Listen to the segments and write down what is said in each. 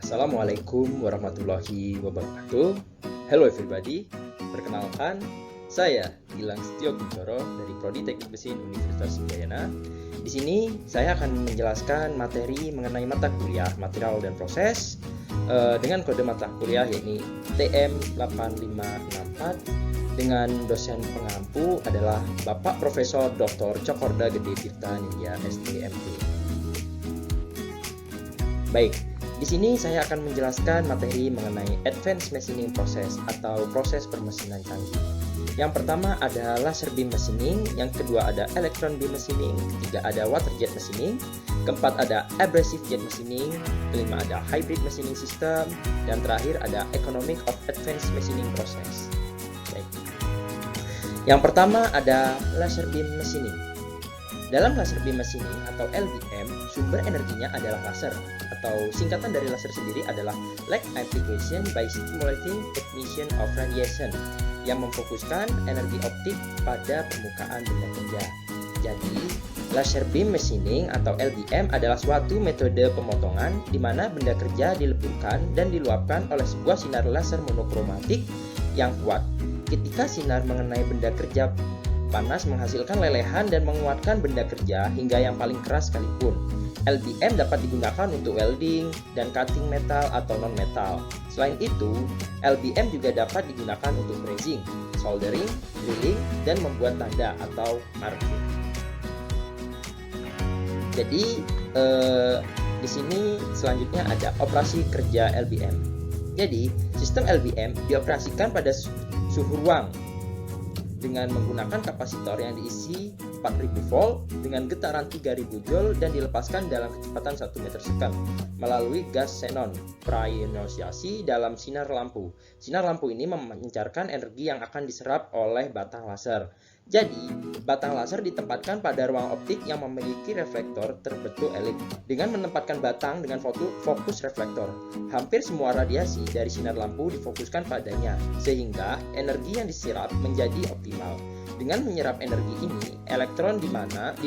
Assalamualaikum warahmatullahi wabarakatuh. Hello everybody. Perkenalkan, saya Gilang Setio Kuncoro dari Prodi Teknik Mesin Universitas Udayana. Di sini saya akan menjelaskan materi mengenai mata kuliah material dan proses dengan kode mata kuliah yakni TM8564 dengan dosen pengampu adalah Bapak Profesor Dr. Cokorda Gede Tirta Nindya STMT. Baik, di sini saya akan menjelaskan materi mengenai Advanced Machining Process atau proses permesinan canggih. Yang pertama ada laser beam machining, yang kedua ada electron beam machining, ketiga ada water jet machining, keempat ada abrasive jet machining, kelima ada hybrid machining system, dan terakhir ada economic of advanced machining process. Baik. Yang pertama ada laser beam machining. Dalam laser beam machining atau LBM, sumber energinya adalah laser, atau singkatan dari laser sendiri adalah light application by stimulating emission of radiation, yang memfokuskan energi optik pada permukaan benda kerja. Jadi, laser beam machining atau LBM adalah suatu metode pemotongan di mana benda kerja dileburkan dan diluapkan oleh sebuah sinar laser monokromatik yang kuat. Ketika sinar mengenai benda kerja panas menghasilkan lelehan dan menguatkan benda kerja hingga yang paling keras sekalipun. LBM dapat digunakan untuk welding dan cutting metal atau non-metal. Selain itu, LBM juga dapat digunakan untuk brazing, soldering, drilling, dan membuat tanda atau marking. Jadi, di sini selanjutnya ada operasi kerja LBM. Jadi, sistem LBM dioperasikan pada suhu ruang dengan menggunakan kapasitor yang diisi 4000 volt dengan getaran 3000 joule dan dilepaskan dalam kecepatan 1 meter second melalui gas xenon praionisiasi dalam sinar lampu. Sinar lampu ini memancarkan energi yang akan diserap oleh batang laser. Jadi, batang laser ditempatkan pada ruang optik yang memiliki reflektor terbentuk elip. Dengan menempatkan batang dengan fokus reflektor, hampir semua radiasi dari sinar lampu difokuskan padanya, sehingga energi yang diserap menjadi optimal. Dengan menyerap energi ini, elektron di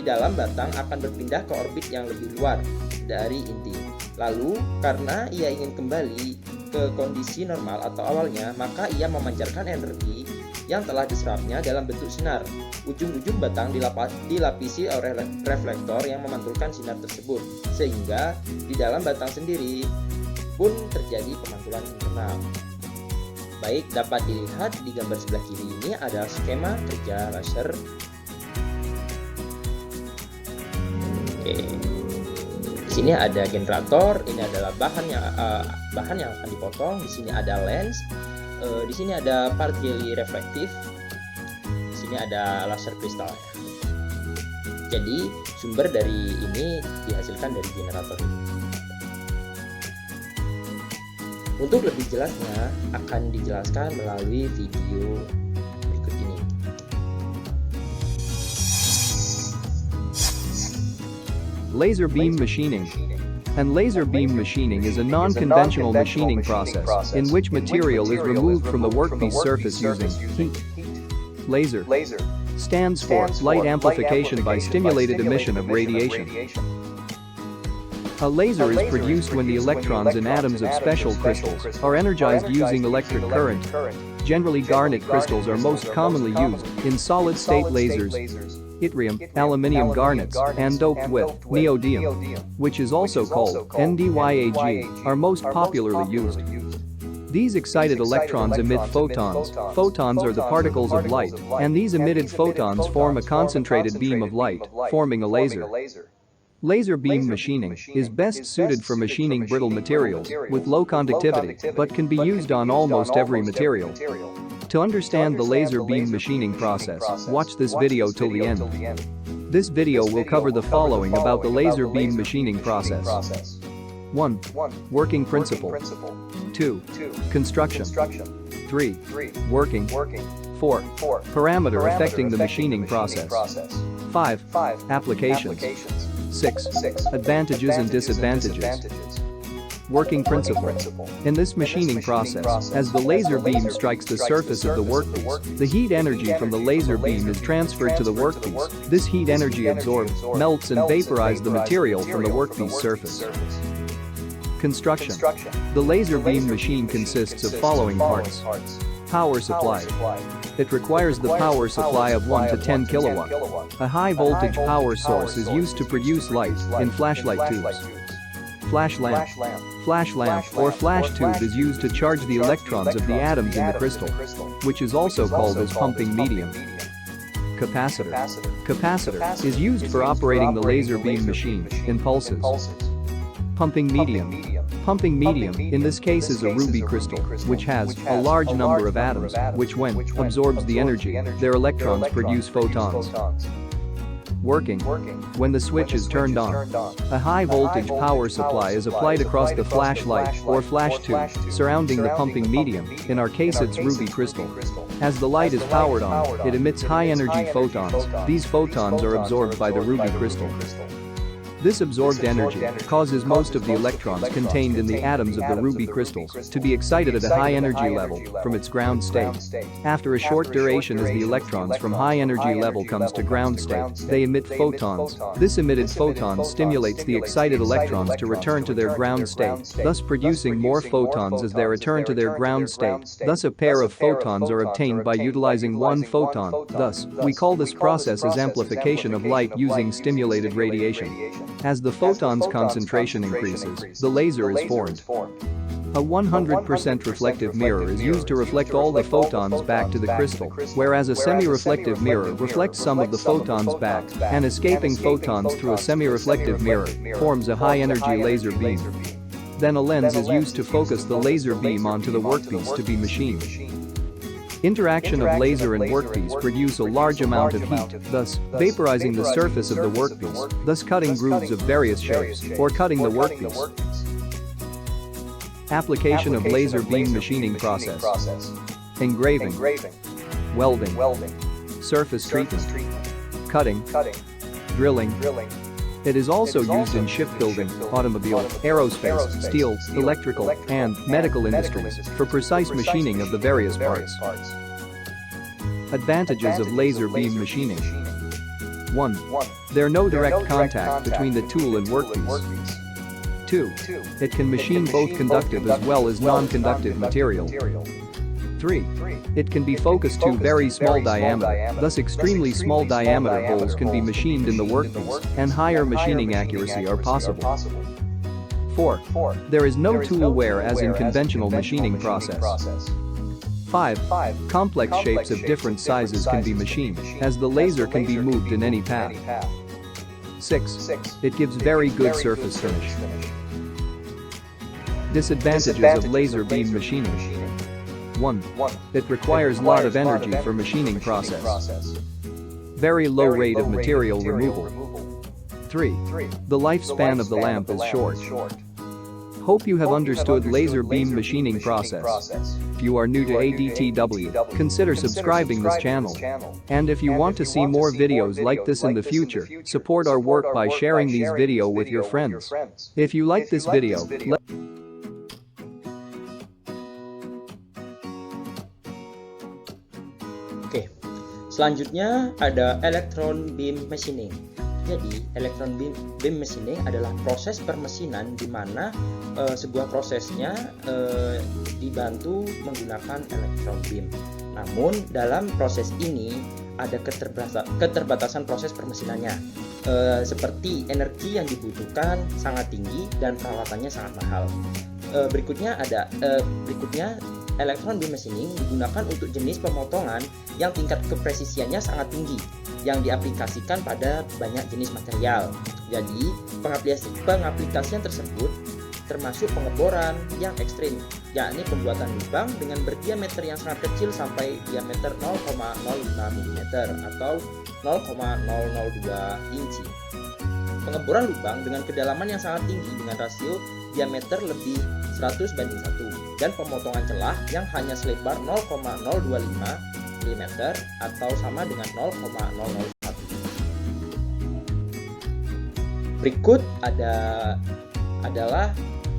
dalam batang akan berpindah ke orbit yang lebih luar dari inti. Lalu, karena ia ingin kembali ke kondisi normal atau awalnya, maka ia memancarkan energi yang telah diserapnya dalam bentuk sinar. Ujung-ujung batang dilapisi oleh reflektor yang memantulkan sinar tersebut, sehingga di dalam batang sendiri pun terjadi pemantulan internal. Baik, dapat dilihat di gambar sebelah kiri ini ada skema kerja laser. Oke. Di sini ada generator, ini adalah bahan yang akan dipotong. Di sini ada lens. Di sini ada partially reflektif. Di sini ada laser kristal. Jadi sumber dari ini dihasilkan dari generator ini. Untuk lebih jelasnya akan dijelaskan melalui video berikut ini. Laser beam machining. And laser beam machining is a non-conventional machining process in which material is removed from the workpiece surface using heat. Laser stands for light amplification by stimulated emission of radiation. A laser is produced when the electrons in atoms of special crystals are energized using electric current. Generally, garnet crystals are most commonly used in solid-state lasers. Yttrium, aluminium garnets, and doped with neodymium, which is also called NdYAG, are most popularly used. These excited electrons emit photons. Photons are the particles of light, and these emitted photons form a concentrated beam of light, forming a laser. Laser beam machining is best suited for machining brittle materials with low conductivity, but can be used on almost every material. To understand the laser beam machining process, watch this video till the end. This video will cover the following about the laser beam machining process. 1. Working principle. 2. Construction. 3. Working. 4. Parameter affecting the machining process. 5. Applications. 6. Advantages and disadvantages. Working principle. In this machining process, as the laser beam strikes the surface of the workpiece, the heat energy from the laser beam is transferred to the workpiece. This heat energy absorbs, melts and vaporizes the material from the workpiece surface. Construction. The laser beam machine consists of following parts. Power supply. It requires the power supply of 1 to 10 kilowatt. A high voltage power source is used to produce light in flashlight tubes. Flash lamp. Flash lamp or flash tube is used to charge the electrons of the atoms in the crystal, which is also called as pumping medium. Capacitor. Capacitor is used for operating the laser beam machine in pulses. Pumping medium. Pumping medium, in this case, is a ruby crystal, which has a large number of atoms, which when absorbs the energy, their electrons produce photons. Working. When the switch is turned on, a high voltage power supply is applied across the flashlight or flash tube surrounding the pumping medium, in our case it's ruby crystal. As the light is powered on, it emits high energy photons. These photons are absorbed by the ruby crystal. This absorbed energy causes most of the electrons contained in the atoms of the ruby crystals to be excited at a high energy level from its ground state. After a short duration, as the electrons from high energy level comes to ground state, they emit photons. This emitted photon stimulates the excited electrons to return to their ground state, thus producing more photons as they return to their ground state. Thus a pair of photons are obtained by utilizing one photon. Thus, we call this process as amplification of light using stimulated radiation. As the photon's concentration increases, the laser is formed. A 100% reflective mirror is used to reflect all the photons back to the crystal, whereas a semi-reflective mirror reflects some of the photons back, and escaping photons through a semi-reflective mirror forms a high-energy laser beam. Then a lens is used to focus the laser beam onto the workpiece to be machined. Interaction of laser and workpiece produce a large amount of heat, thus vaporizing the surface of the workpiece, thus cutting grooves of various shapes, or cutting the workpiece. Application of laser beam machining process. Engraving. Welding. Surface treatment. Cutting. Drilling. It is also used in shipbuilding, automobile, aerospace, steel, electrical, and medical industries for precise machining of the various parts. Advantages of laser beam machining. 1. There are no direct contact between the tool and workpiece. 2. It can machine both conductive as well as non-conductive material. 3. It can be focused to very small diameter, thus extremely small diameter holes can be machined in the workpiece, and higher machining accuracy are possible. 4. There is no tool wear as in conventional machining process. 5. Complex shapes of different sizes can be machined, as the laser can be moved in any path. 6. It gives very good surface finish. Disadvantages of laser beam machining. 1. It requires a lot of energy for machining process. Very low rate of material removal. 3. The lifespan of the lamp is short. Hope you have understood laser beam machining process. If you are new to ADTW, consider subscribing this channel. And if you want to see more videos like this in the future, support our work by sharing these videos with your friends. If you like this video, Oke, selanjutnya ada electron beam machining. Jadi, electron beam machining adalah proses permesinan di mana sebuah prosesnya dibantu menggunakan electron beam. Namun, dalam proses ini ada keterbatasan proses permesinannya. Seperti energi yang dibutuhkan sangat tinggi dan peralatannya sangat mahal. Berikutnya electron beam machining digunakan untuk jenis pemotongan yang tingkat kepresisiannya sangat tinggi yang diaplikasikan pada banyak jenis material. Jadi, pengaplikasian tersebut termasuk pengeboran yang ekstrim, yakni pembuatan lubang dengan berdiameter yang sangat kecil sampai diameter 0,05 mm atau 0,002 inci. Pengeboran lubang dengan kedalaman yang sangat tinggi dengan rasio diameter lebih 100:1 dan pemotongan celah yang hanya selebar 0,025 mm atau sama dengan 0,001. Berikut adalah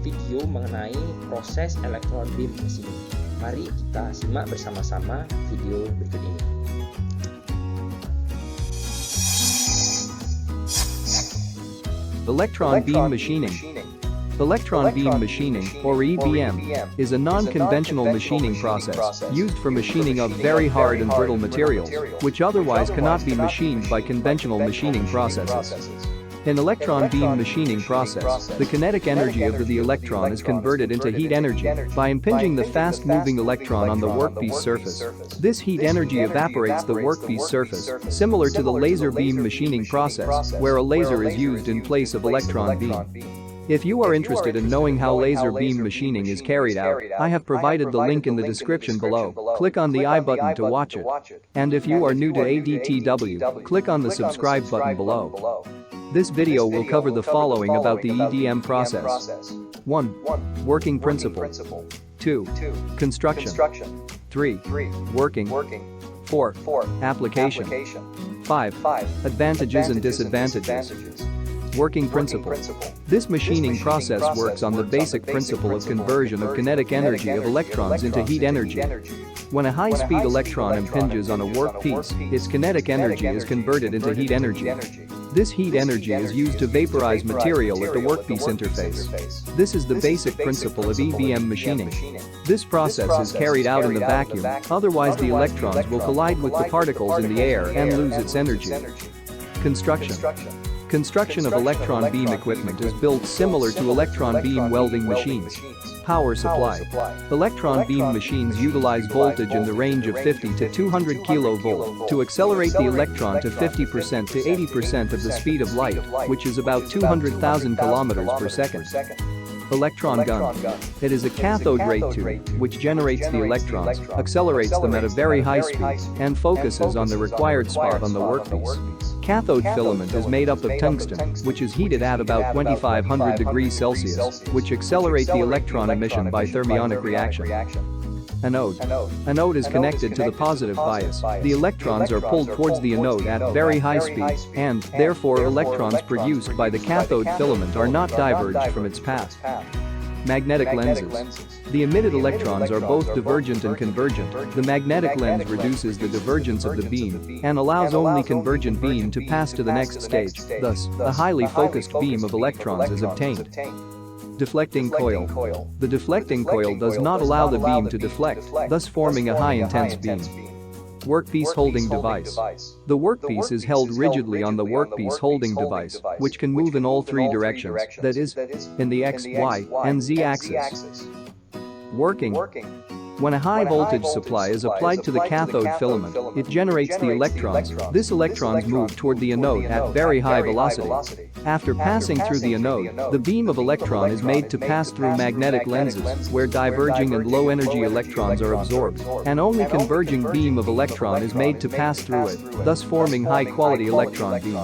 video mengenai proses electron beam machining. Mari kita simak bersama-sama video berikut ini. Electron beam machining. Electron beam machining, or EBM, is a non-conventional machining process used for machining of very hard and brittle materials, which otherwise cannot be machined by conventional machining processes. In electron beam machining process, the kinetic energy of the electron is converted into heat energy by impinging the fast-moving electron on the workpiece surface. This heat energy evaporates the workpiece surface, similar to the laser beam machining process, where a laser is used in place of electron beam. If you are interested in knowing how laser beam machining is carried out, I have provided the link in the description below. Click on the I button to watch it. And if you are new to ADTW, click on the subscribe button below. This video will cover the following about the EBM process. 1. Working principle. 2. Construction. 3. Working. 4. Application. 5. Advantages and disadvantages. Working principle. This machining process works on the basic principle of conversion of kinetic energy of electrons into heat energy. When a high-speed electron impinges on a workpiece, its kinetic energy is converted into heat energy. This heat energy is used to vaporize material at the workpiece interface. This is the basic principle of EBM machining. This process is carried out in the vacuum, otherwise the electrons will collide with the particles in the air and lose its energy. Construction. Construction of electron beam equipment is built similar to electron beam welding machines. Power supply. Electron beam machines utilize voltage in the range of 50 to 200 kV to accelerate the electron to 50% to 80% of the speed of light, which is about 200,000 km per second. Electron gun. It is a cathode ray tube which generates the electrons, accelerates them at a very high speed, and focuses on the required spot on the workpiece. Cathode filament is made up of tungsten, which is heated at about 2500 degrees Celsius, which accelerate the electron emission by thermionic reaction. Anode. Anode is connected to the positive bias. The electrons are pulled towards the anode at very high speed, and, therefore, electrons produced by the cathode filament are not diverged from its path. Magnetic lenses. The emitted electrons are both divergent and convergent. The magnetic lens reduces the divergence of the beam and allows only convergent beam to pass to the next stage. Thus, a highly focused beam of electrons is obtained. Deflecting coil. The deflecting coil does not allow the beam to deflect, thus forming a high-intense beam. Workpiece holding device. The workpiece is held rigidly on the workpiece holding device, which can move in all three directions, that is, in the X, Y, and Z axis. Working. When a high voltage supply is applied to the cathode filament, it generates the electrons. These electrons move toward the anode at very high velocity. After passing through the anode, the beam of electron is made to pass through magnetic lenses, where diverging and low-energy electrons are absorbed, and only converging beam of electron is made to pass through it, thus forming high-quality electron beam.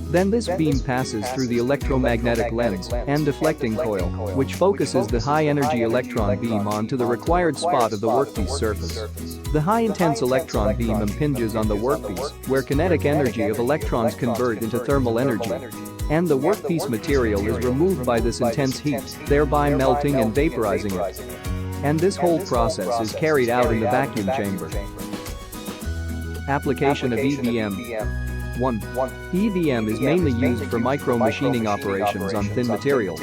Then this beam passes through the electromagnetic lens and deflecting coil, which focuses the high-energy electron beam onto the required spot of the workpiece surface. The high-intense electron beam impinges on the workpiece, where kinetic energy of electrons convert into thermal energy, and the workpiece material is removed by this intense heat, thereby melting and vaporizing it. And this whole process is carried out in the vacuum chamber. Application of EBM. 1. EBM is mainly used for micro-machining operations on thin materials.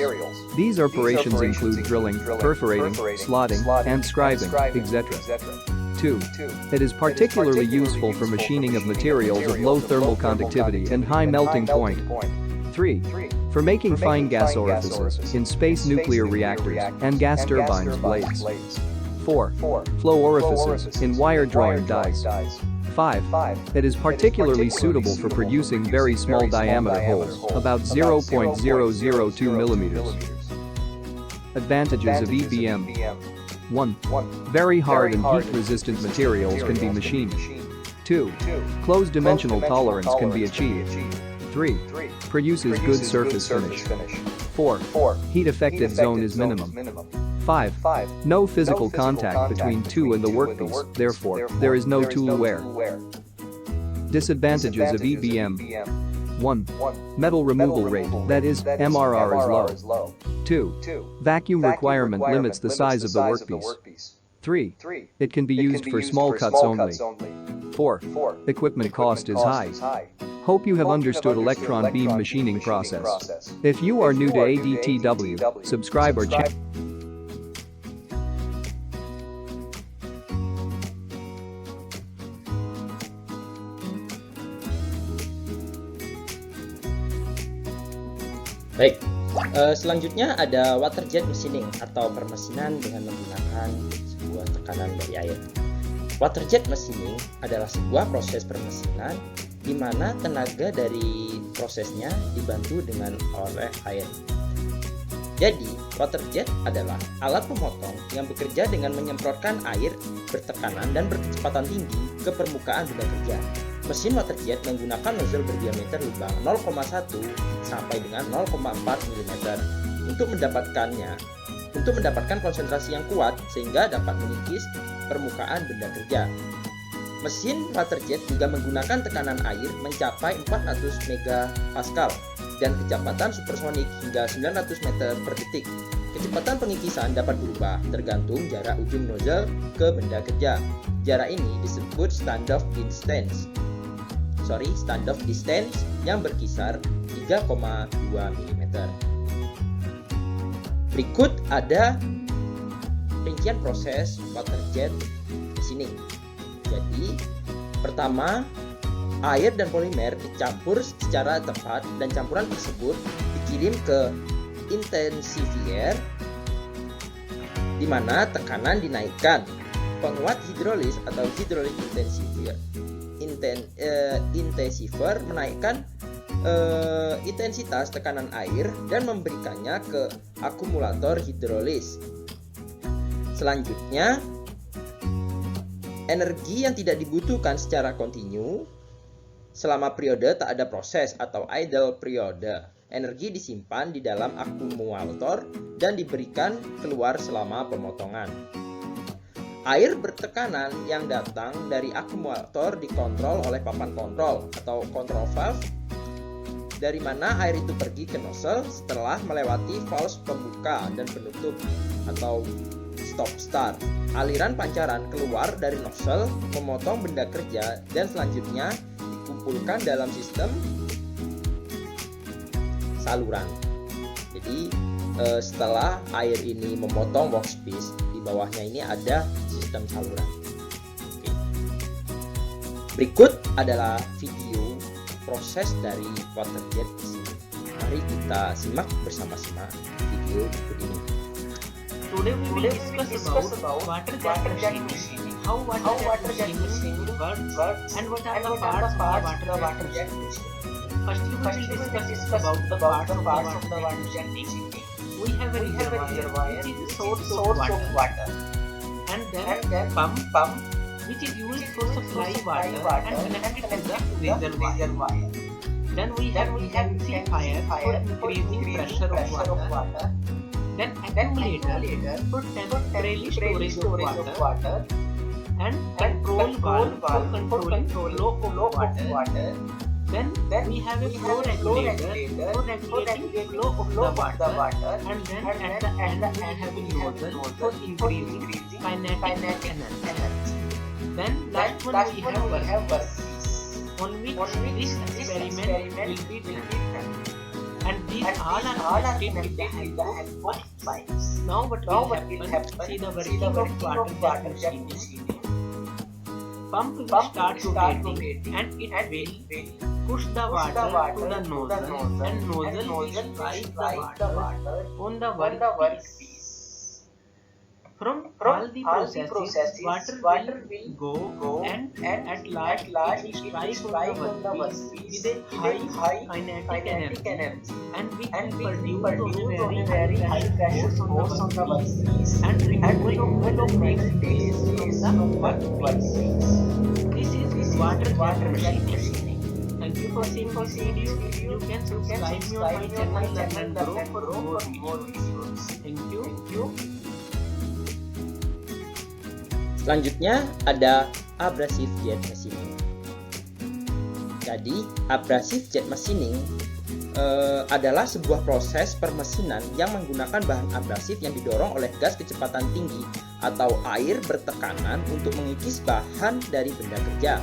These operations include drilling, perforating, slotting, and scribing, etc. 2. It is particularly useful for machining of materials of low thermal conductivity and high melting point. 3. For making fine gas orifices in space nuclear reactors and gas turbines blades. 4. Flow orifices in wire drawing dies. 5. It is particularly suitable for producing very small diameter holes, about 0.002 millimeters. Advantages of EBM. 1. Very hard and heat-resistant materials can be machined. 2. Closed dimensional tolerance can be achieved. 3. Produces good surface finish. 4. Heat affected zone is minimum. 5. No physical contact between tool and the workpiece, therefore, there is no tool wear. Disadvantages of EBM. 1. Metal removal rate, that is, MRR is low. 2. Vacuum requirement limits the size of the workpiece. 3. It can be used for small cuts only. 4. Equipment cost is high. Hope you have understood electron beam machining process. If you are new to ADTW, subscribe our channel. Baik, selanjutnya ada water jet machining atau permesinan dengan menggunakan sebuah tekanan dari air. Water jet machining adalah sebuah proses permesinan di mana tenaga dari prosesnya dibantu dengan oleh air. Jadi, water jet adalah alat pemotong yang bekerja dengan menyemprotkan air bertekanan dan berkecepatan tinggi ke permukaan benda kerja. Mesin water jet menggunakan nozzle berdiameter lubang 0,1 sampai dengan 0,4 mm untuk mendapatkan konsentrasi yang kuat sehingga dapat mengikis permukaan benda kerja. Mesin water jet juga menggunakan tekanan air mencapai 400 MPa dan kecepatan supersonik hingga 900 meter per detik. Kecepatan pengikisan dapat berubah tergantung jarak ujung nozzle ke benda kerja. Jarak ini disebut standoff distance yang berkisar 3,2 mm. Berikut ada rincian proses water jet machining. Jadi, pertama, air dan polimer dicampur secara tepat dan campuran tersebut dikirim ke intensifier di mana tekanan dinaikkan. Penguat hidrolis atau hydraulic intensifier menaikkan intensitas tekanan air dan memberikannya ke akumulator hidrolis. Selanjutnya, energi yang tidak dibutuhkan secara kontinu selama periode tak ada proses atau idle periode. Energi disimpan di dalam akumulator dan diberikan keluar selama pemotongan. Air bertekanan yang datang dari akumulator dikontrol oleh papan kontrol atau control valve, dari mana air itu pergi ke nozzle setelah melewati valve pembuka dan penutup atau stop start. Aliran pancaran keluar dari nozzle memotong benda kerja dan selanjutnya dikumpulkan dalam sistem saluran. Jadi setelah air ini memotong workpiece, di bawahnya ini ada sistem saluran. Oke. Berikut adalah video proses dari water jet di sini. Mari kita simak bersama-sama video berikut ini. Today we will discuss about water jet machining, how water jet machining works, and what are the parts of the water jet machining. First, we will discuss about the parts of the water jet machining. We have a reservoir, which is the source of water, and then pump, which is used to supply water and connected to the reservoir. Then we have intensifier for increasing pressure of water. Then accumulator for temporary storage of water, and control valve for controlling flow of water. Then we have a flow regulator for regulating flow of the water, and then at the end we have a nozzle for increasing kinetic energy. Then last one we have workpiece on which this experiment will be done. And these all are connected with the help of pipes. Now what will happen? See the working of water jet machining. Pump will start rotating and it will push the water to the nozzle, and nozzle will drive the water on the workpiece. From all the processes, water will go and at last it will strike on the workpiece with a high kinetic energy, and we will produce very high pressure force on the workpiece and removal of makes place from the workpiece. This is water jet machining. Thank you for seeing this video. You can subscribe me on my channel Learn and Grow for more videos. Thank you. Selanjutnya ada abrasive jet machining. Jadi, abrasive jet machining adalah sebuah proses permesinan yang menggunakan bahan abrasif yang didorong oleh gas kecepatan tinggi atau air bertekanan untuk mengikis bahan dari benda kerja.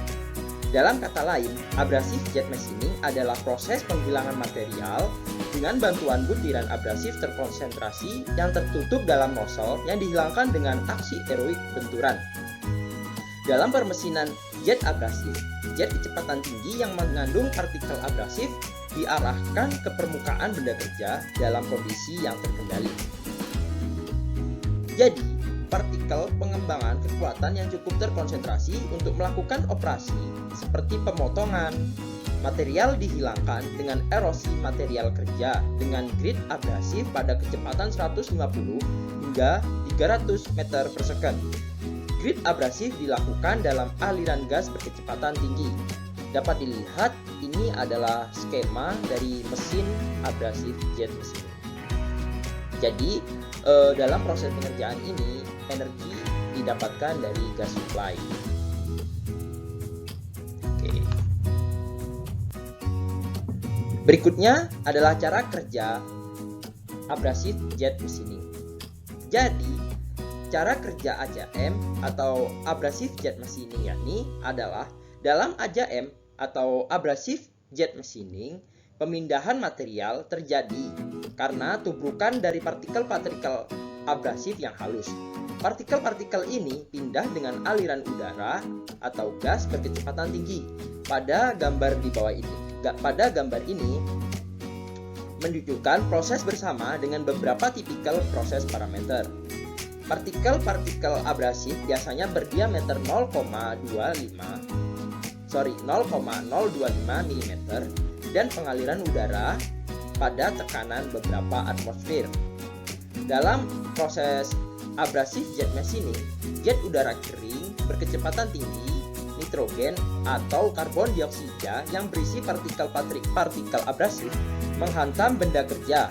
Dalam kata lain, abrasif jet machining adalah proses penghilangan material dengan bantuan butiran abrasif terkonsentrasi yang tertutup dalam nozzle yang dihilangkan dengan aksi aeroik benturan. Dalam permesinan jet abrasif, jet kecepatan tinggi yang mengandung partikel abrasif diarahkan ke permukaan benda kerja dalam kondisi yang terkendali. Jadi, partikel pengembangan kekuatan yang cukup terkonsentrasi untuk melakukan operasi seperti pemotongan. Material dihilangkan dengan erosi material kerja dengan grid abrasif pada kecepatan 150 hingga 300 meter per second. Grid abrasif dilakukan dalam aliran gas berkecepatan tinggi. Dapat dilihat ini adalah skema dari mesin abrasif jet mesin. Jadi dalam proses pengerjaan ini energi didapatkan dari gas supply. Oke. Berikutnya adalah cara kerja abrasif jet machining. Jadi, cara kerja AJM atau abrasif jet machining yakni adalah dalam AJM atau abrasif jet machining, pemindahan material terjadi karena tubrukan dari partikel-partikel abrasif yang halus. Partikel-partikel ini pindah dengan aliran udara atau gas berkecepatan tinggi. Pada gambar di bawah ini, menunjukkan proses bersama dengan beberapa tipikal proses parameter. Partikel-partikel abrasif biasanya berdiameter 0,025 mm dan pengaliran udara pada tekanan beberapa atmosfer. Dalam proses abrasif jet machining, jet udara kering berkecepatan tinggi, nitrogen atau karbon dioksida yang berisi partikel abrasif menghantam benda kerja.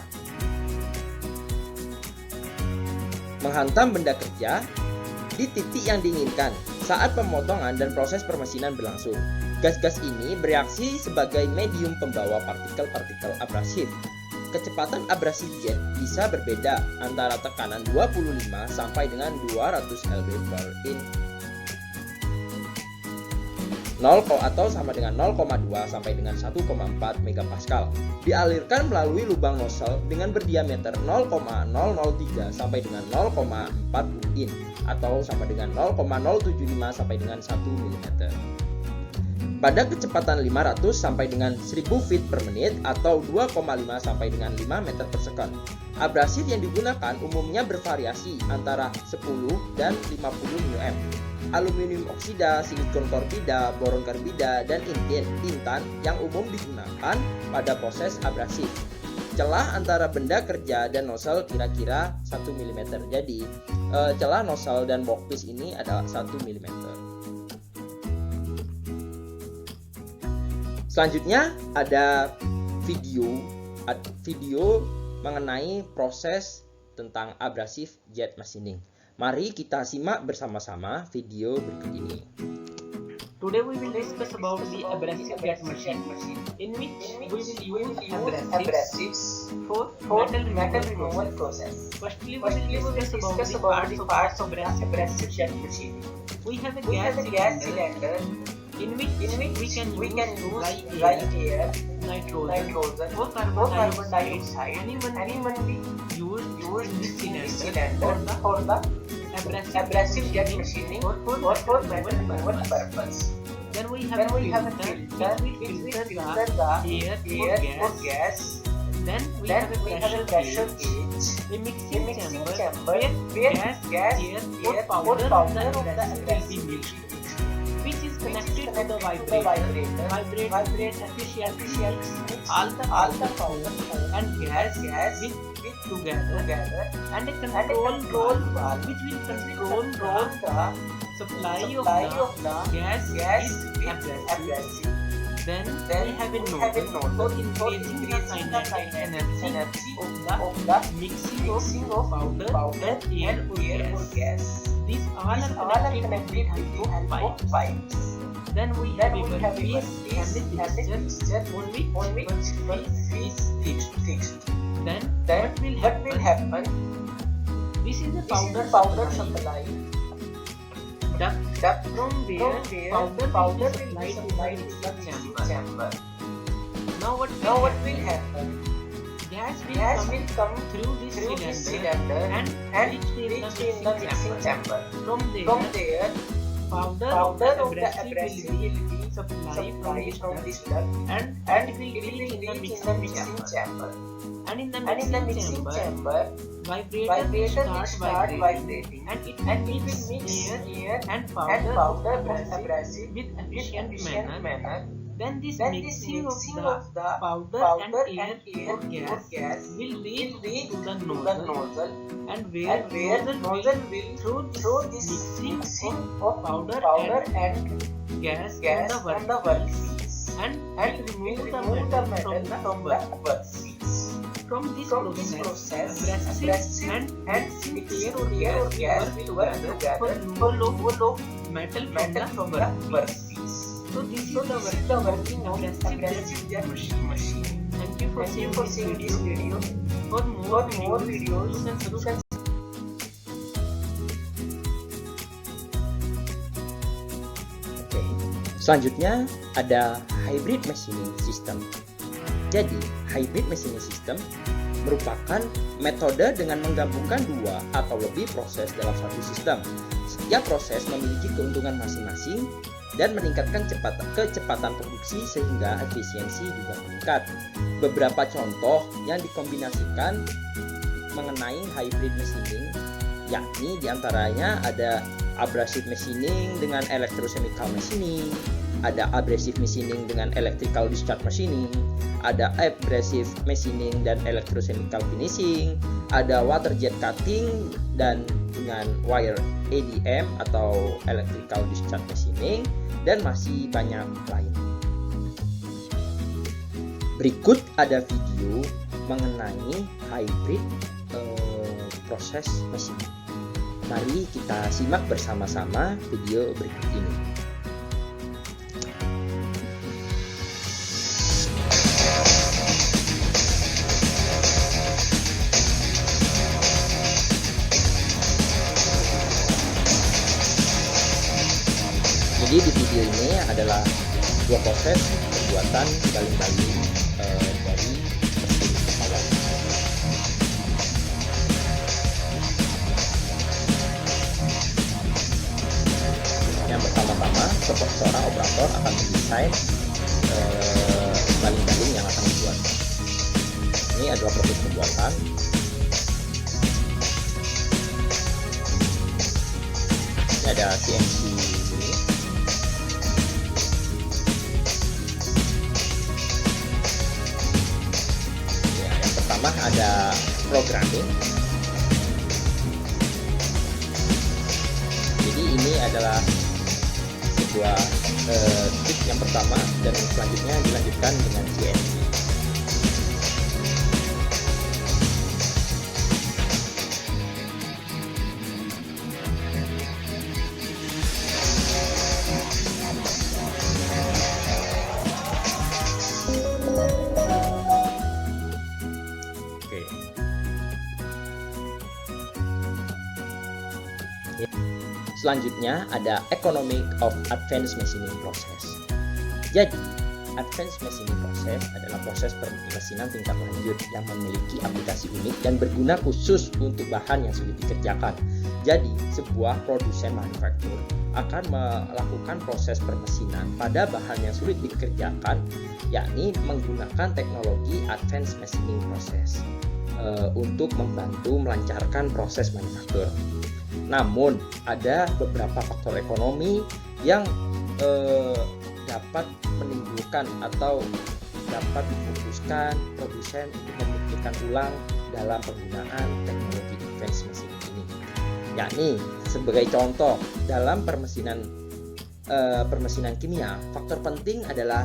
Di titik yang diinginkan saat pemotongan dan proses permesinan berlangsung. Gas-gas ini bereaksi sebagai medium pembawa partikel-partikel abrasif. Kecepatan abrasif jet bisa berbeda antara tekanan 25 sampai dengan 200 lb per in 0 atau sama dengan 0,2 sampai dengan 1,4 megapascal. Dialirkan melalui lubang nozzle dengan berdiameter 0,003 sampai dengan 0,40 in atau sama dengan 0,075 sampai dengan 1 mm. Pada kecepatan 500 sampai dengan 1000 feet per menit atau 2,5 sampai dengan 5 meter per second. Abrasif yang digunakan umumnya bervariasi antara 10 dan 50 mm. Aluminium oksida, silikon karbida, boron karbida, dan intan yang umum digunakan pada proses abrasif. Celah antara benda kerja dan nozzle kira-kira 1 mm. Jadi, celah nozzle dan workpiece ini adalah 1 mm. Selanjutnya ada video mengenai proses tentang abrasif jet machining. Mari kita simak bersama-sama video berikut ini. Today we will discuss about the abrasive jet machine, in which we will use abrasives for metal removal process. Firstly, we will discuss about the parts of abrasive jet machine. We have a gas cylinder in which we can use dry air, nitrogen or carbon dioxide. Anyone we use this cylinder for the abrasive jet machining or for manual purpose. Then we have a filter which will filter the air or gas. Then we have a pressure gauge, a mixing chamber where gas, air or powder of the abrasive will be mixed, which is connected to the vibrate efficiently all the powder and gas with together, and a control valve which will control the supply of the gas with abrasive. Then we have a nozzle for increasing the kinetic energy of the mixing of powder, air or gas. These all are connected with pipes. Then we have a workpiece and a fixture on which is fixed. Then what will happen? This is the powder supply duct from where powder will be supplied to the chamber. Now what will happen? Gas will come through this cylinder and reach in the mixing chamber. From there, powder of the abrasive will be supplied from this duct and it will reach in the mixing chamber. And in the mixing chamber, vibrator will start vibrating and it will mix air and powder of abrasive with efficient manner. Then this mixing of the powder and air or gas will reach to the nozzle, and where nozzle will throw this mixing of powder and gas on the workpiece and remove the metal from the workpiece. From this process, abrasive and mixing air or gas will work together for low metal from the workpiece. So this is the working of abrasive jet machine. Thank you for seeing this video. For more videos, you can Oke. Selanjutnya ada hybrid machining system. Jadi, hybrid machining system merupakan metode dengan menggabungkan dua atau lebih proses dalam satu sistem. Setiap proses memiliki keuntungan masing-masing dan meningkatkan kecepatan produksi sehingga efisiensi juga meningkat. Beberapa contoh yang dikombinasikan mengenai hybrid machining yakni diantaranya ada abrasive machining dengan electrochemical machining, ada abrasive machining dengan electrical discharge machining, ada abrasive machining dan electrochemical finishing, ada water jet cutting dan dengan wire ADM atau electrical discharge machining, dan masih banyak lain. Berikut ada video mengenai hybrid proses machining. Mari kita simak bersama-sama video berikut ini. Jadi di video ini adalah dua proses pembuatan baling-baling dari mesin pesawat. Yang pertama-tama, seorang operator akan mendesain baling-baling yang akan dibuat. Ini adalah proses pembuatan. Ini ada CNC. Pertama ada programming. Jadi ini adalah sebuah tip yang pertama dan selanjutnya dilanjutkan dengan CNC. Selanjutnya ada Economic of Advanced Machining Process. Jadi, Advanced Machining Process adalah proses permesinan tingkat lanjut yang memiliki aplikasi unik dan berguna khusus untuk bahan yang sulit dikerjakan. Jadi, sebuah produsen manufaktur akan melakukan proses permesinan pada bahan yang sulit dikerjakan, yakni menggunakan teknologi Advanced Machining Process untuk membantu melancarkan proses manufaktur. Namun ada beberapa faktor ekonomi yang dapat menimbulkan atau dapat difokuskan produsen untuk memikirkan ulang dalam penggunaan teknologi advanced machining ini. Yakni sebagai contoh dalam permesinan kimia, faktor penting adalah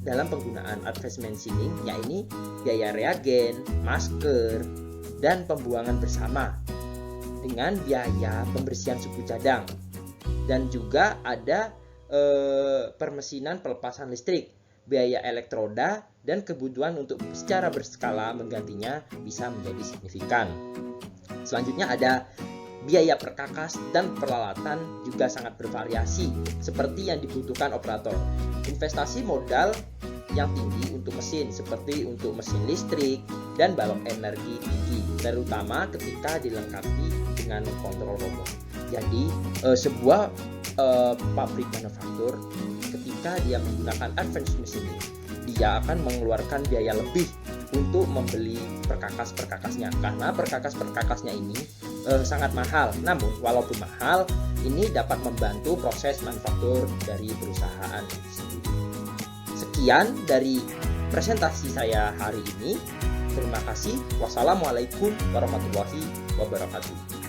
dalam penggunaan advanced machining yakni biaya reagen, masker, dan pembuangan bersama dengan biaya pembersihan suku cadang, dan juga ada permesinan pelepasan listrik, biaya elektroda, dan kebutuhan untuk secara berskala menggantinya bisa menjadi signifikan. Selanjutnya ada Biaya perkakas dan peralatan juga sangat bervariasi seperti yang dibutuhkan operator. Investasi modal yang tinggi untuk mesin seperti untuk mesin listrik dan balok energi tinggi, terutama ketika dilengkapi dengan kontrol robot. Jadi sebuah pabrik manufaktur ketika dia menggunakan advanced machining, dia akan mengeluarkan biaya lebih untuk membeli perkakas-perkakasnya karena perkakas-perkakasnya ini sangat mahal. Namun walaupun mahal, ini dapat membantu proses manufaktur dari perusahaan sendiri. Sekian dari presentasi saya hari ini. Terima kasih. Wassalamualaikum warahmatullahi wabarakatuh.